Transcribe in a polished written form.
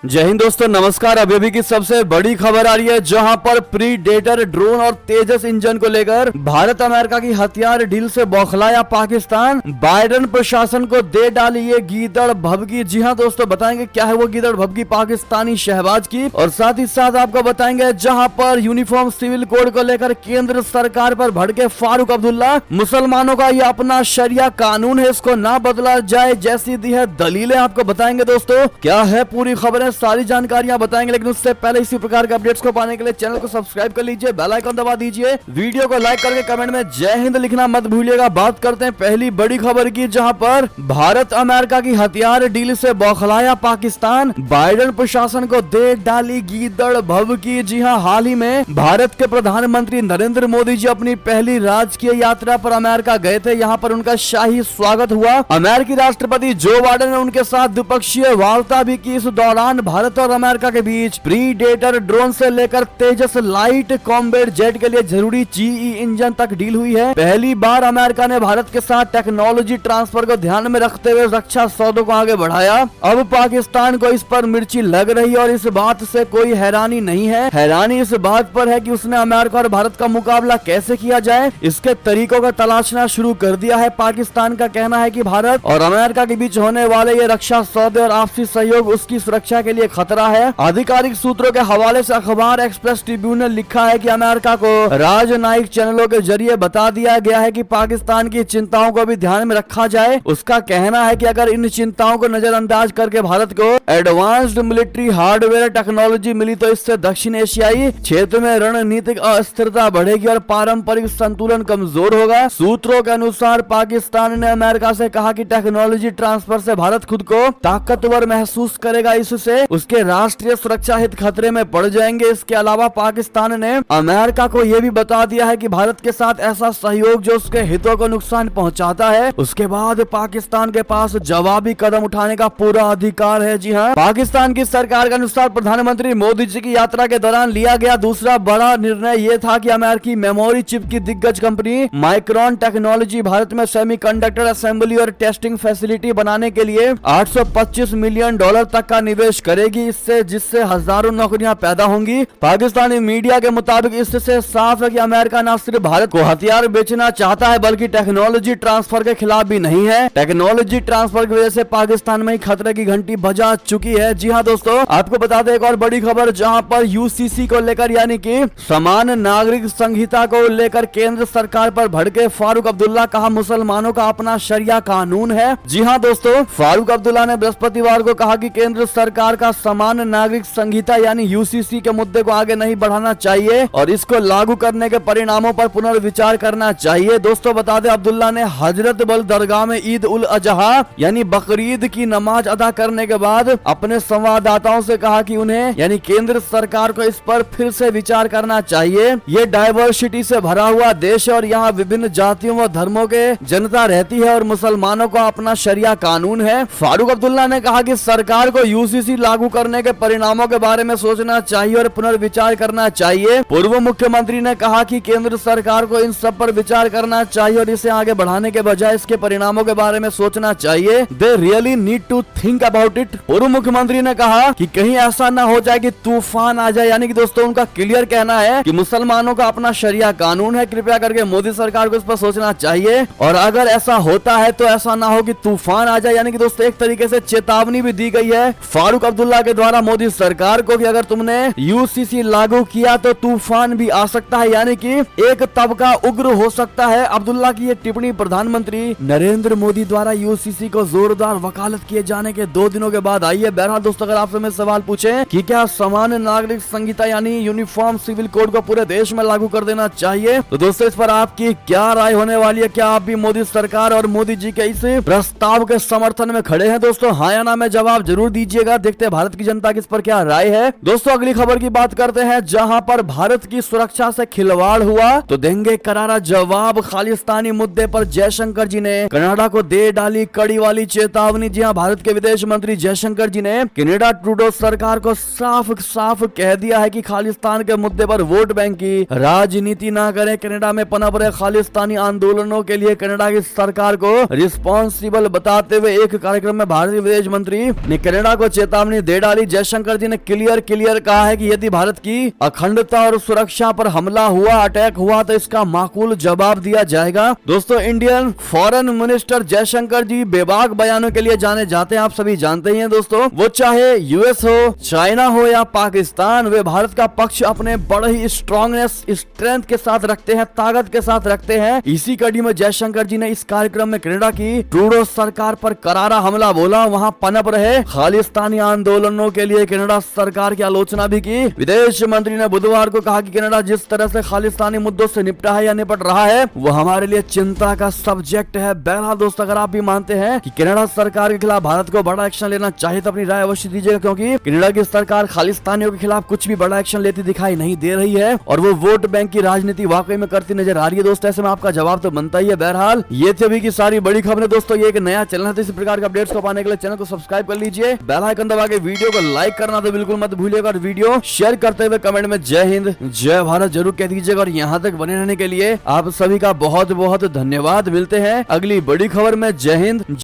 जय हिंद दोस्तों, नमस्कार। अभी की सबसे बड़ी खबर आ रही है, जहां पर प्रीडेटर ड्रोन और तेजस इंजन को लेकर भारत अमेरिका की हथियार डील से बौखलाया पाकिस्तान। बाइडेन प्रशासन को दे डाली ये गीदड़ भभकी। जी हां दोस्तों, बताएंगे क्या है वो गीदड़ भभकी पाकिस्तानी शहबाज की, और साथ ही साथ आपको बताएंगे जहां पर यूनिफॉर्म सिविल कोड को लेकर केंद्र सरकार पर भड़के फारूक अब्दुल्ला। मुसलमानों का ये अपना शरिया कानून है, इसको ना बदला जाए जैसी दी है दलीलें। आपको बताएंगे दोस्तों क्या है पूरी खबर, सारी जानकारियां बताएंगे। लेकिन उससे पहले इसी प्रकार के अपडेट्स को पाने के लिए चैनल को सब्सक्राइब कर लीजिए, बेल आइकन दबा दीजिए, वीडियो को लाइक करके कमेंट में जय हिंद लिखना मत भूलिएगा। बात करते हैं पहली बड़ी खबर की, जहां पर भारत अमेरिका की हथियार डील से बौखलाया पाकिस्तान। बाइडेन प्रशासन को दे डाली गीदड़ भभकी। जी हां, हाल ही में भारत के प्रधानमंत्री नरेंद्र मोदी जी अपनी पहली राजकीय यात्रा पर अमेरिका गए थे। यहाँ पर उनका शाही स्वागत हुआ। अमेरिकी राष्ट्रपति जो बाइडेन ने उनके साथ द्विपक्षीय वार्ता भी की। इस दौरान भारत और अमेरिका के बीच प्रीडेटर ड्रोन से लेकर तेजस लाइट कॉम्बैट जेट के लिए जरूरी जीई इंजन तक डील हुई है। पहली बार अमेरिका ने भारत के साथ टेक्नोलॉजी ट्रांसफर को ध्यान में रखते हुए रक्षा सौदों को आगे बढ़ाया। अब पाकिस्तान को इस पर मिर्ची लग रही है और इस बात से कोई हैरानी नहीं है। हैरानी इस बात पर है कि उसने अमेरिका और भारत का मुकाबला कैसे किया जाए, इसके तरीकों का तलाशना शुरू कर दिया है। पाकिस्तान का कहना है कि भारत और अमेरिका के बीच होने वाले ये रक्षा सौदे और आपसी सहयोग उसकी सुरक्षा के लिए खतरा है। आधिकारिक सूत्रों के हवाले से अखबार एक्सप्रेस ट्रिब्यून ने लिखा है कि अमेरिका को राजनयिक चैनलों के जरिए बता दिया गया है कि पाकिस्तान की चिंताओं को भी ध्यान में रखा जाए। उसका कहना है कि अगर इन चिंताओं को नजरअंदाज करके भारत को एडवांस्ड मिलिट्री हार्डवेयर टेक्नोलॉजी मिली तो इससे दक्षिण एशियाई क्षेत्र में रणनीतिक अस्थिरता बढ़ेगी और पारंपरिक संतुलन कमजोर होगा। सूत्रों के अनुसार पाकिस्तान ने अमेरिका से कहा कि टेक्नोलॉजी ट्रांसफर से भारत खुद को ताकतवर महसूस करेगा, इससे उसके राष्ट्रीय सुरक्षा हित खतरे में पड़ जाएंगे। इसके अलावा पाकिस्तान ने अमेरिका को यह भी बता दिया है कि भारत के साथ ऐसा सहयोग जो उसके हितों को नुकसान पहुंचाता है, उसके बाद पाकिस्तान के पास जवाबी कदम उठाने का पूरा अधिकार है। जी हां, पाकिस्तान की सरकार के अनुसार प्रधानमंत्री मोदी जी की यात्रा के दौरान लिया गया दूसरा बड़ा निर्णय यह था कि अमेरिकी मेमोरी चिप की दिग्गज कंपनी माइक्रोन टेक्नोलॉजी भारत में सेमीकंडक्टर असेंबली और टेस्टिंग फैसिलिटी बनाने के लिए $825 मिलियन तक का निवेश करेगी, जिससे हजारों नौकरियां पैदा होंगी। पाकिस्तानी मीडिया के मुताबिक इससे साफ है कि अमेरिका न सिर्फ भारत को हथियार बेचना चाहता है बल्कि टेक्नोलॉजी ट्रांसफर के खिलाफ भी नहीं है। टेक्नोलॉजी ट्रांसफर की वजह से पाकिस्तान में खतरे की घंटी बजा चुकी है। जी हां दोस्तों, आपको बता दें एक और बड़ी खबर, जहां पर यूसीसी को लेकर यानी कि समान नागरिक संहिता को लेकर केंद्र सरकार पर भड़के फारूक अब्दुल्ला। कहा मुसलमानों का अपना शरिया कानून है। जी हां दोस्तों, फारूक अब्दुल्ला ने बृहस्पतिवार को कहा कि केंद्र सरकार का समान नागरिक संहिता यानी यूसीसी के मुद्दे को आगे नहीं बढ़ाना चाहिए और इसको लागू करने के परिणामों पर पुनर्विचार करना चाहिए। दोस्तों बता दें, अब्दुल्ला ने हजरत बल दरगाह में ईद उल अजहा यानी बकरीद की नमाज अदा करने के बाद अपने संवाददाताओं से कहा कि उन्हें यानी केंद्र सरकार को इस पर फिर से विचार करना चाहिए। ये डाइवर्सिटी से भरा हुआ देश है और यहाँ विभिन्न जातियों व धर्मों के जनता रहती है और मुसलमानों का अपना शरिया कानून है। फारूक अब्दुल्ला ने कहा कि सरकार को यूसीसी लागू करने के परिणामों के बारे में सोचना चाहिए और पुनर्विचार करना चाहिए। पूर्व मुख्यमंत्री ने कहा कि केंद्र सरकार को इन सब पर विचार करना चाहिए और इसे आगे बढ़ाने के बजाय इसके परिणामों के बारे में सोचना चाहिए। They really need to think about it. पूर्व मुख्यमंत्री ने कहा कि कहीं ऐसा ना हो जाए कि तूफान आ जाए। यानी कि दोस्तों उनका क्लियर कहना है कि मुसलमानों का अपना शरिया कानून है, कृपया करके मोदी सरकार को इस पर सोचना चाहिए और अगर ऐसा होता है तो ऐसा ना हो कि तूफान आ जाए। यानी कि दोस्तों एक तरीके से चेतावनी भी दी गई है फारूक अब्दुल्ला के द्वारा मोदी सरकार को कि अगर तुमने यूसीसी लागू किया तो तूफान भी आ सकता है, यानी कि एक तबका उग्र हो सकता है। अब्दुल्ला की ये टिप्पणी प्रधानमंत्री नरेंद्र मोदी द्वारा यूसीसी को जोरदार वकालत किए जाने के 2 दिनों के बाद आई है। बहरहाल दोस्तों, अगर आपसे मैं सवाल पूछे कि क्या समान नागरिक संहिता यानी यूनिफॉर्म सिविल कोड को पूरे देश में लागू कर देना चाहिए, तो दोस्तों इस पर आपकी क्या राय होने वाली है? क्या आप भी मोदी सरकार और मोदी जी के इस प्रस्ताव के समर्थन में खड़े हैं? दोस्तों हाँ या ना में जवाब जरूर दीजिएगा। देखते हैं भारत की जनता की इस पर क्या राय है। दोस्तों अगली खबर की बात करते हैं, जहां पर भारत की सुरक्षा से खिलवाड़ हुआ तो देंगे करारा जवाब। खालिस्तानी मुद्दे पर जयशंकर जी ने कनाडा को दे डाली कड़ी वाली चेतावनी। जी हां, भारत के विदेश मंत्री जयशंकर जी ने कनाडा ट्रूडो सरकार को साफ साफ कह दिया है कि खालिस्तान के मुद्दे पर वोट बैंक की राजनीति ना करें। कनाडा में पनप रहे खालिस्तानी आंदोलनों के लिए कनाडा की सरकार को रिस्पॉन्सिबल बताते हुए एक कार्यक्रम में भारतीय विदेश मंत्री ने कनाडा को चेतावनी चेतावनी दे डाली। जयशंकर जी ने क्लियर कहा है कि यदि भारत की अखंडता और सुरक्षा पर हमला हुआ, अटैक हुआ, तो इसका माकूल जवाब दिया जाएगा। दोस्तों, इंडियन फॉरेन मिनिस्टर जयशंकर जी बेबाक बयानों के लिए जाने जाते हैं, आप सभी जानते ही हैं दोस्तों। वो चाहे यूएस हो, चाइना हो या पाकिस्तान, वे भारत का पक्ष अपने बड़े ही स्ट्रॉन्गनेस, स्ट्रेंथ के साथ रखते हैं, ताकत के साथ रखते हैं। इसी कड़ी में जयशंकर जी ने इस कार्यक्रम में कनाडा की ट्रूडो सरकार पर करारा हमला बोला, वहां पनप रहे खालिस्तानी आंदोलनों के लिए कनाडा सरकार की आलोचना भी की। विदेश मंत्री ने बुधवार को कहा कि कनाडा जिस तरह से खालिस्तानी मुद्दों से निपटा है या निपट रहा है, वो हमारे लिए चिंता का सब्जेक्ट है। बहरहाल दोस्तों, अगर आप भी मानते हैं कि कनाडा सरकार के खिलाफ भारत को बड़ा एक्शन लेना चाहिए तो अपनी राय अवश्य दीजिएगा, क्योंकि कनाडा की सरकार खालिस्तानियों के खिलाफ कुछ भी बड़ा एक्शन लेती दिखाई नहीं दे रही है और वो वोट बैंक की राजनीति वाकई में करती नजर आ रही है। दोस्तों, ऐसे में आपका जवाब तो बनता ही है। बहरहाल ये थी अभी की सारी बड़ी खबरें। दोस्तों, ये एक नया चैनल है, तो इसी प्रकार के अपडेट्स को पाने के लिए चैनल को सब्सक्राइब कर लीजिए, बेल आइकन दबा के वीडियो को लाइक करना तो बिल्कुल मत भूलिएगा और वीडियो शेयर करते हुए कमेंट में जय हिंद जय भारत जरूर कह दीजिएगा। और यहाँ तक बने रहने के लिए आप सभी का बहुत बहुत धन्यवाद। मिलते हैं अगली बड़ी खबर में। जय हिंद।